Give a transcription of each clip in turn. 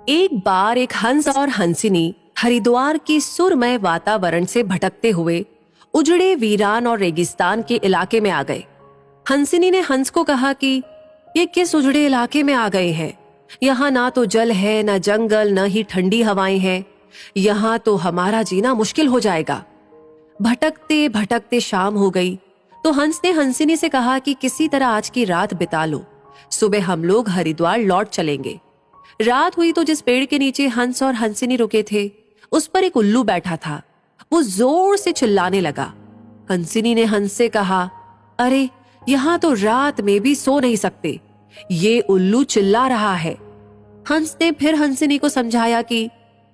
एक बार एक हंस और हंसिनी हरिद्वार के सुरमय वातावरण से भटकते हुए उजड़े वीरान और रेगिस्तान के इलाके में आ गए। हंसिनी ने हंस को कहा कि ये किस उजड़े इलाके में आ गए हैं? यहाँ ना तो जल है, न जंगल, न ही ठंडी हवाएं हैं। यहाँ तो हमारा जीना मुश्किल हो जाएगा। भटकते भटकते शाम हो गई तो हंस ने हंसिनी से कहा कि किसी तरह आज की रात बिता लो, सुबह हम लोग हरिद्वार लौट चलेंगे। रात हुई तो जिस पेड़ के नीचे हंस और हंसिनी रुके थे उस पर एक उल्लू बैठा था। वो जोर से चिल्लाने लगा। हंसिनी ने हंस से कहा, अरे यहाँ तो रात में भी सो नहीं सकते, ये उल्लू चिल्ला रहा है। हंस ने फिर हंसिनी को समझाया कि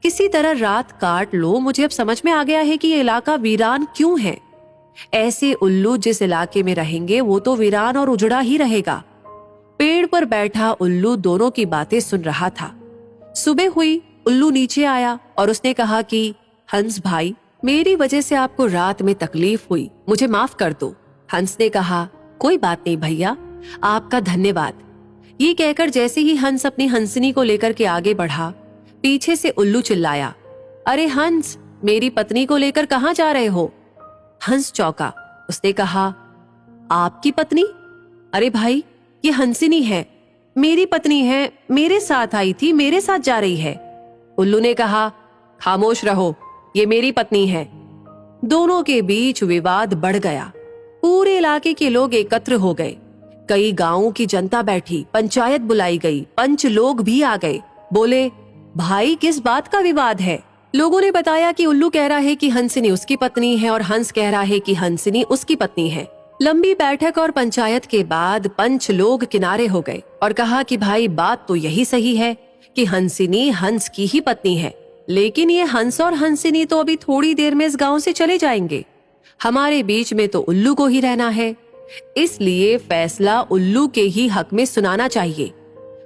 किसी तरह रात काट लो, मुझे अब समझ में आ गया है कि ये इलाका वीरान क्यों है। ऐसे उल्लू जिस इलाके में रहेंगे वो तो वीरान और उजड़ा ही रहेगा। पेड़ पर बैठा उल्लू दोनों की बातें सुन रहा था। सुबह हुई, उल्लू नीचे आया और उसने कहा कि हंस भाई, मेरी वजह से आपको रात में तकलीफ हुई, मुझे माफ कर दो। हंस ने कहा, कोई बात नहीं भैया, आपका धन्यवाद। ये कहकर जैसे ही हंस अपनी हंसिनी को लेकर के आगे बढ़ा, पीछे से उल्लू चिल्लाया, अरे हंस, मेरी पत्नी को लेकर कहाँ जा रहे हो? हंस चौंका। उसने कहा, आपकी पत्नी? अरे भाई, ये हंसिनी है, मेरी पत्नी है, मेरे साथ आई थी, मेरे साथ जा रही है। उल्लू ने कहा, खामोश रहो, ये मेरी पत्नी है। दोनों के बीच विवाद बढ़ गया। पूरे इलाके के लोग एकत्र हो गए। कई गांवों की जनता बैठी, पंचायत बुलाई गई, पंच लोग भी आ गए। बोले, भाई किस बात का विवाद है? लोगों ने बताया कि उल्लू कह रहा है कि हंसिनी उसकी पत्नी है और हंस कह रहा है कि हंसिनी उसकी पत्नी है। लंबी बैठक और पंचायत के बाद पंच लोग किनारे हो गए और कहा कि भाई बात तो यही सही है कि हंसिनी हंस की ही पत्नी है, लेकिन ये हंस और हंसिनी तो अभी थोड़ी देर में इस गांव से चले जाएंगे। हमारे बीच में तो उल्लू को ही रहना है, इसलिए फैसला उल्लू के ही हक में सुनाना चाहिए।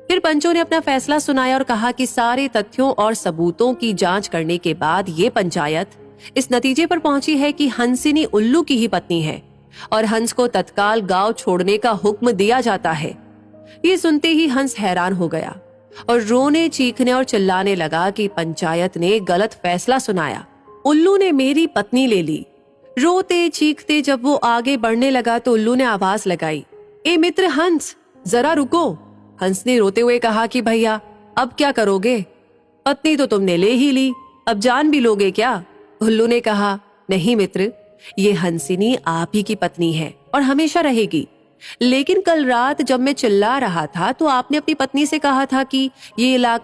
फिर पंचों ने अपना फैसला सुनाया और कहा कि सारे तथ्यों और सबूतों की जांच करने के बाद ये पंचायत इस नतीजे पर पहुंची है कि हंसिनी उल्लू की ही पत्नी है और हंस को तत्काल गांव छोड़ने का हुक्म दिया जाता है। ये सुनते ही हंस हैरान हो गया और रोने, चीखने और चिल्लाने लगा कि पंचायत ने गलत फैसला सुनाया। उल्लू ने मेरी पत्नी ले ली। रोते चीखते जब वो आगे बढ़ने लगा तो उल्लू ने आवाज लगाई, ए मित्र हंस, जरा रुको। हंस ने रोते हुए कहा कि भैया अब क्या करोगे? पत्नी तो तुमने ले ही ली, अब जान भी लोगे क्या? उल्लू ने कहा, नहीं मित्र, ये हंसिनी आप ही की पत्नी है और हमेशा रहेगी। लेकिन कल रात जब मैं चिल्ला रहा था तो आपने अपनी पत्नी से कहा था कि ये इलाका